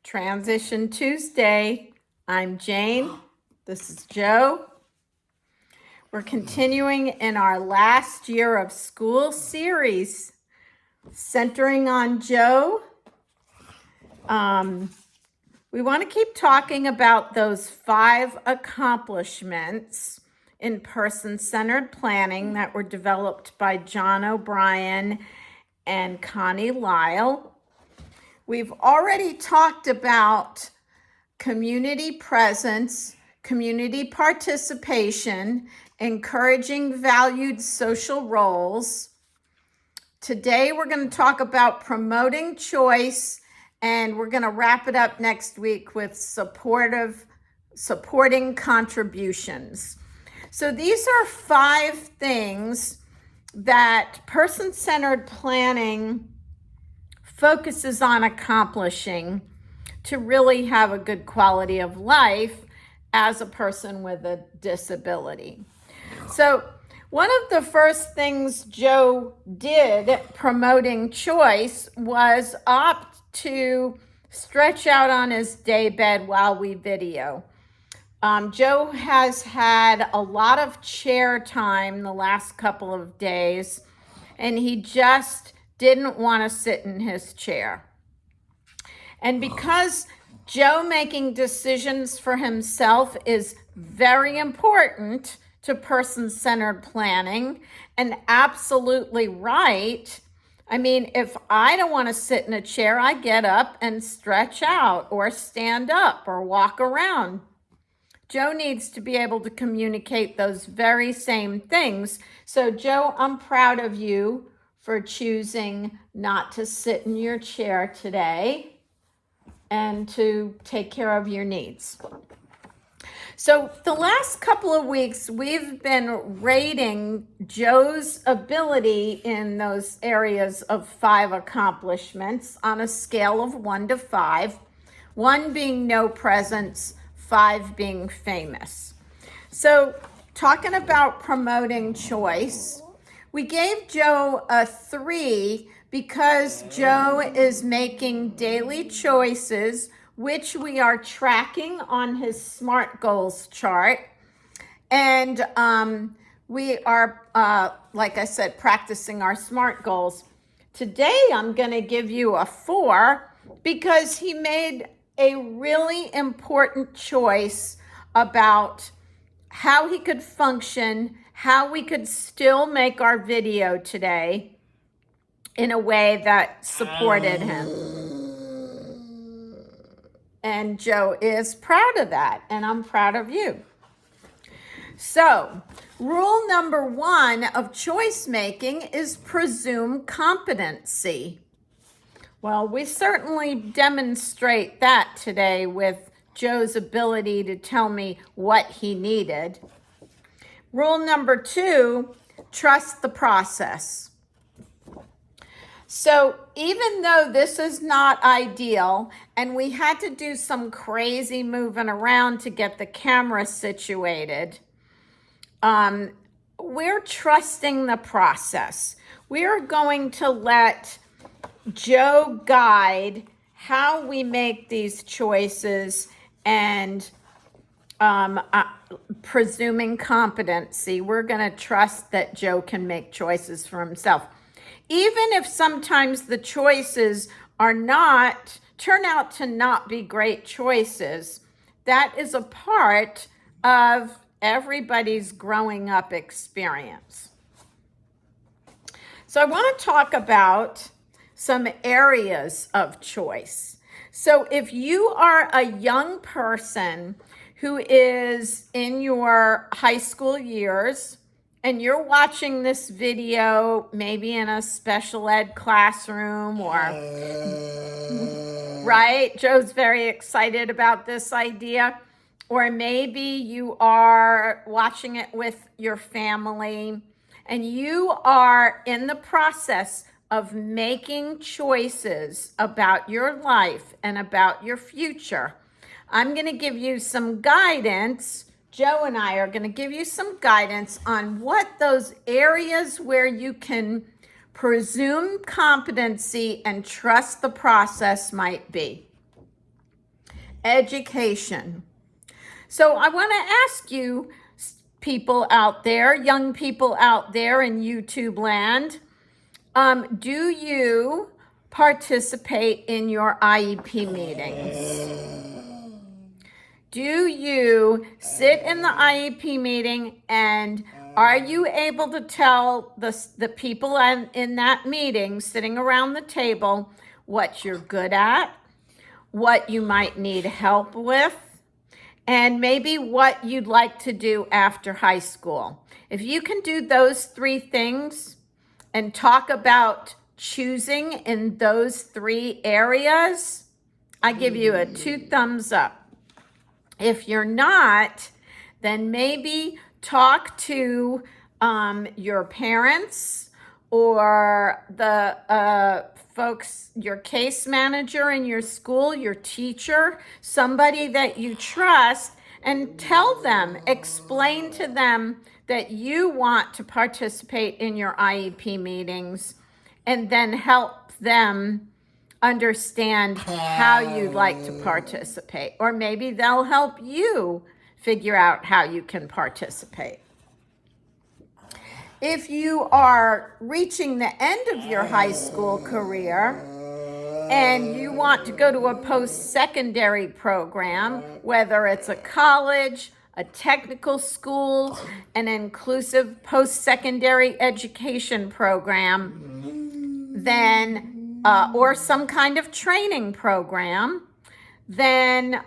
Transition Tuesday. I'm Jane. This is Joe. We're continuing in our last year of school series, centering on Joe. We want to keep talking about those 5 accomplishments in person-centered planning that were developed by John O'Brien and Connie Lyle. We've already talked about community presence, community participation, encouraging valued social roles. Today, we're going to talk about promoting choice, and we're going to wrap it up next week with supporting contributions. So these are 5 things that person-centered planning focuses on accomplishing to really have a good quality of life as a person with a disability. So one of the first things Joe did promoting choice was opt to stretch out on his day bed while we video. Joe has had a lot of chair time the last couple of days, and he just didn't want to sit in his chair. And because Joe making decisions for himself is very important to person-centered planning and absolutely right, I mean, if I don't want to sit in a chair, I get up and stretch out or stand up or walk around. Joe needs to be able to communicate those very same things. So Joe, I'm proud of you for choosing not to sit in your chair today and to take care of your needs. So the last couple of weeks, we've been rating Joe's ability in those areas of 5 accomplishments on a scale of 1 to 5, 1 being no presence, 5 being famous. So talking about promoting choice, we gave Joe a 3 because Joe is making daily choices, which we are tracking on his SMART goals chart. And we are, like I said, practicing our SMART goals. Today, I'm going to give you a 4 because he made a really important choice about how he could function, how we could still make our video today in a way that supported him. And Joe is proud of that, and I'm proud of you. So, rule number 1 of choice making is presume competency. Well, we certainly demonstrate that today with Joe's ability to tell me what he needed. Rule number 2, trust the process. So even though this is not ideal, and we had to do some crazy moving around to get the camera situated, we're trusting the process. We're going to let Joe guide how we make these choices and presuming competency. We're going to trust that Joe can make choices for himself. Even if sometimes the choices turn out to not be great choices, that is a part of everybody's growing up experience. So I want to talk about some areas of choice. So if you are a young person who is in your high school years and you're watching this video maybe in a special ed classroom or, right? Joe's very excited about this idea. Or maybe you are watching it with your family and you are in the process of making choices about your life and about your future. I'm going to give you some guidance. Joe and I are going to give you some guidance on what those areas where you can presume competency and trust the process might be. education. So I want to ask you, people out there, young people out there in YouTube land, do you participate in your IEP meetings? Do you sit in the IEP meeting, and are you able to tell the people in that meeting sitting around the table what you're good at, what you might need help with, and maybe what you'd like to do after high school? If you can do those three things and talk about choosing in those three areas, I give you a 2 thumbs up. If you're not, then maybe talk to your parents or the folks, your case manager in your school, your teacher, somebody that you trust, and tell them, explain to them that you want to participate in your IEP meetings, and then help them understand how you'd like to participate. Or maybe they'll help you figure out how you can participate. If you are reaching the end of your high school career and you want to go to a post-secondary program, whether it's a college, a technical school, an inclusive post-secondary education program, then or some kind of training program, then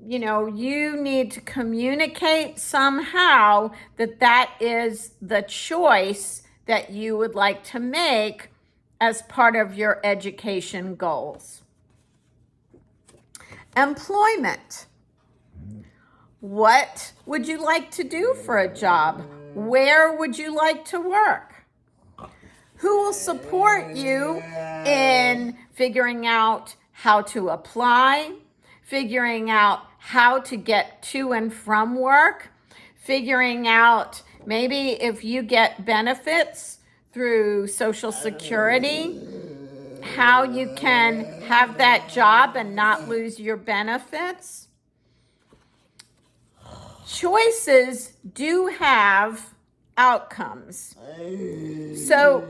you need to communicate somehow that that is the choice that you would like to make as part of your education goals. Employment. What would you like to do for a job? Where would you like to work? Who will support you in figuring out how to apply, figuring out how to get to and from work, figuring out maybe if you get benefits through Social Security, how you can have that job and not lose your benefits? Choices do have outcomes. So,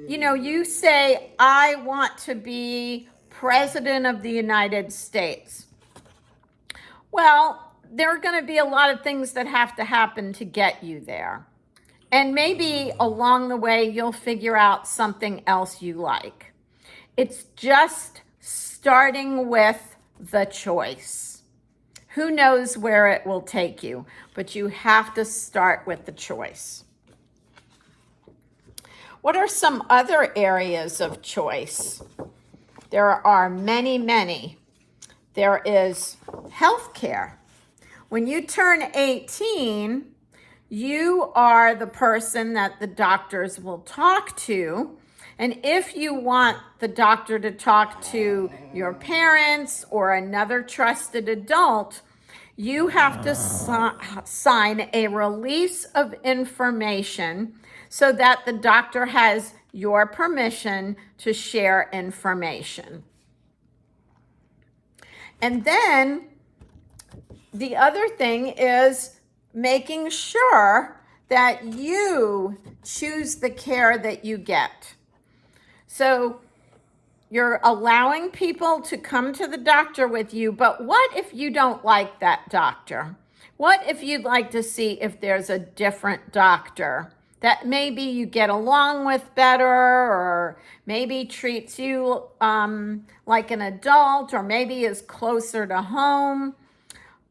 you say, I want to be President of the United States. Well, there are going to be a lot of things that have to happen to get you there. And maybe along the way, you'll figure out something else you like. It's just starting with the choice. Who knows where it will take you, but you have to start with the choice. What are some other areas of choice? There are many, many. There is healthcare. When you turn 18, you are the person that the doctors will talk to. And if you want the doctor to talk to your parents or another trusted adult, you have to sign a release of information so that the doctor has your permission to share information. And then the other thing is making sure that you choose the care that you get. So you're allowing people to come to the doctor with you, but what if you don't like that doctor? What if you'd like to see if there's a different doctor that maybe you get along with better, or maybe treats you like an adult, or maybe is closer to home?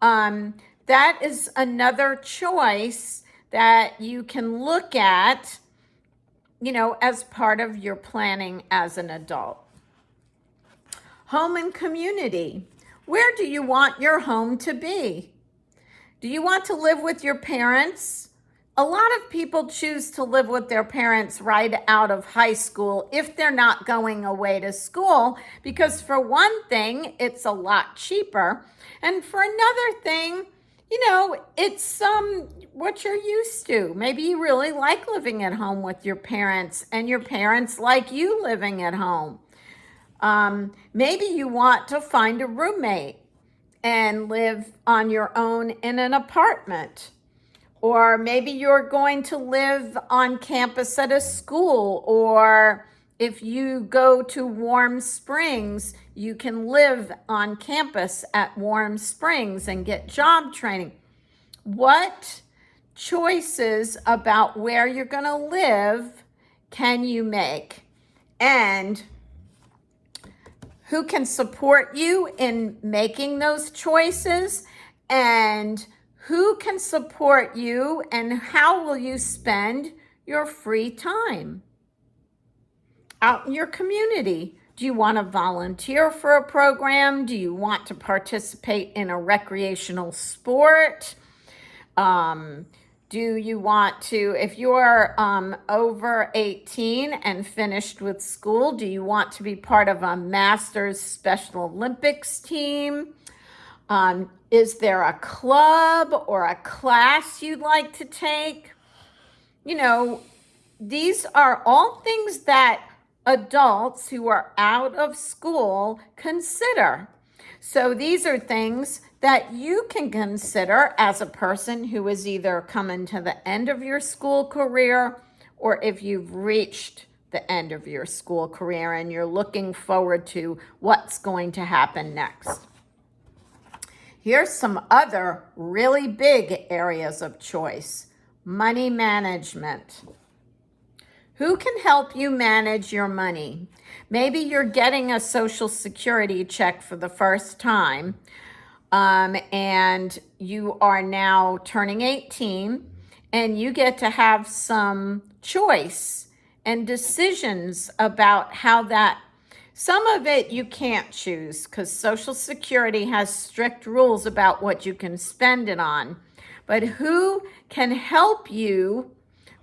That is another choice that you can look at, as part of your planning as an adult. Home and community. Where do you want your home to be? Do you want to live with your parents? A lot of people choose to live with their parents right out of high school if they're not going away to school, because for one thing, it's a lot cheaper. And for another thing, it's what you're used to. Maybe you really like living at home with your parents, and your parents like you living at home. Maybe you want to find a roommate. and live on your own in an apartment. Or maybe you're going to live on campus at a school, or if you go to Warm Springs, you can live on campus at Warm Springs and get job training. What choices about where you're going to live can you make? And who can support you in making those choices? And who can support you, and how will you spend your free time out in your community? Do you want to volunteer for a program? Do you want to participate in a recreational sport? Do you want to, if you're over 18 and finished with school, do you want to be part of a Masters Special Olympics team? Is there a club or a class you'd like to take? You know, these are all things that adults who are out of school consider. So these are things that you can consider as a person who is either coming to the end of your school career, or if you've reached the end of your school career and you're looking forward to what's going to happen next. Here's some other really big areas of choice. Money management. Who can help you manage your money? Maybe you're getting a Social Security check for the first time, and you are now turning 18, and you get to have some choice and decisions about how that. Some of it you can't choose because Social Security has strict rules about what you can spend it on. But who can help you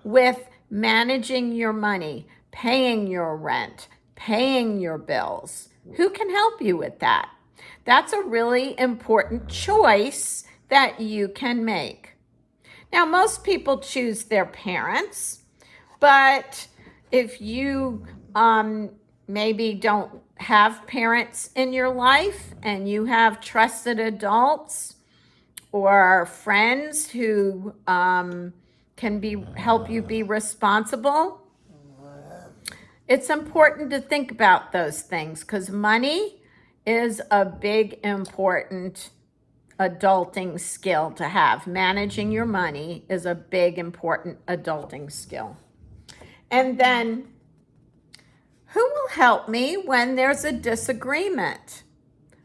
with managing your money, paying your rent, paying your bills? Who can help you with that? That's a really important choice that you can make. Now, most people choose their parents, but if you maybe don't have parents in your life and you have trusted adults or friends who can help you be responsible, it's important to think about those things because money is a big, important adulting skill to have. Managing your money is a big, important adulting skill. And then, who will help me when there's a disagreement?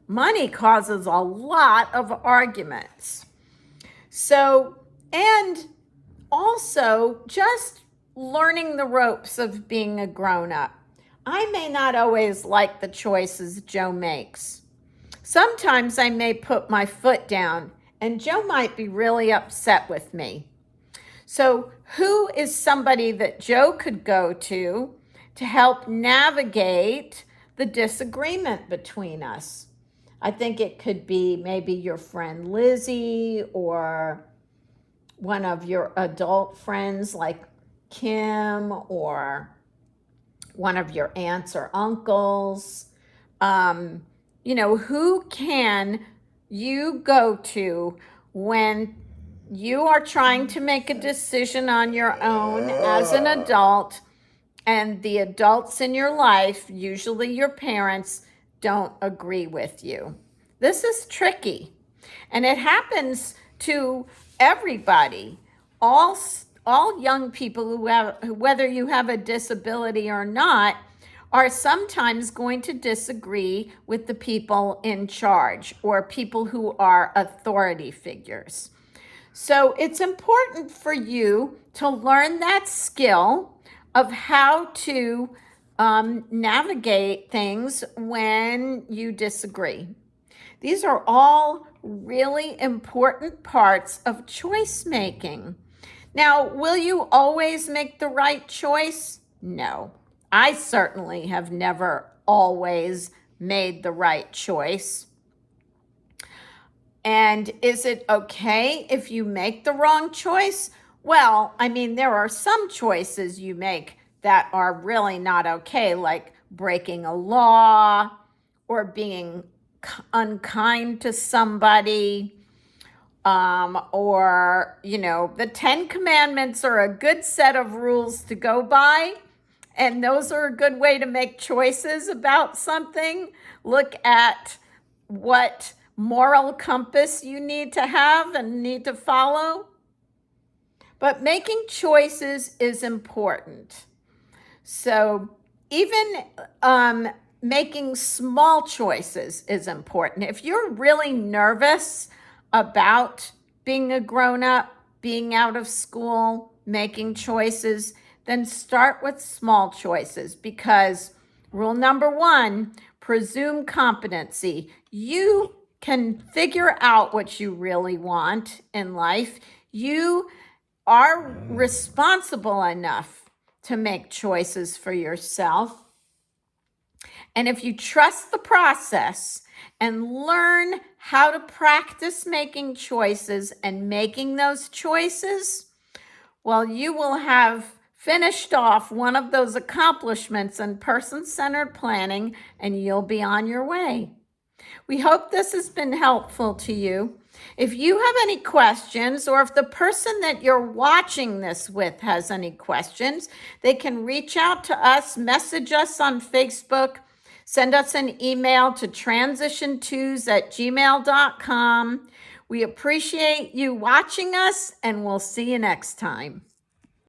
Money causes a lot of arguments. So, and also just learning the ropes of being a grown-up. I may not always like the choices Joe makes. Sometimes I may put my foot down and Joe might be really upset with me. So who is somebody that Joe could go to help navigate the disagreement between us? I think it could be maybe your friend Lizzie or one of your adult friends like Kim or one of your aunts or uncles. Who can you go to when you are trying to make a decision on your own as an adult, and the adults in your life, usually your parents, don't agree with you? This is tricky, and it happens to everybody. All young people who have, whether you have a disability or not, are sometimes going to disagree with the people in charge or people who are authority figures. So it's important for you to learn that skill of how to navigate things when you disagree. These are all really important parts of choice making. Now, will you always make the right choice? No. I certainly have never always made the right choice. And is it okay if you make the wrong choice? Well, there are some choices you make that are really not okay, like breaking a law or being unkind to somebody, or, the 10 Commandments are a good set of rules to go by, and those are a good way to make choices about something. Look at what moral compass you need to have and need to follow. But making choices is important. So even making small choices is important. If you're really nervous about being a grown-up, being out of school, making choices, then start with small choices, because rule number 1, presume competency. You can figure out what you really want in life. You are responsible enough to make choices for yourself. And if you trust the process and learn how to practice making choices and making those choices, well, you will have finished off one of those accomplishments in person-centered planning, and you'll be on your way. We hope this has been helpful to you. If you have any questions, or if the person that you're watching this with has any questions, they can reach out to us, message us on Facebook, send us an email to transition2s@gmail.com. We appreciate you watching us, and we'll see you next time.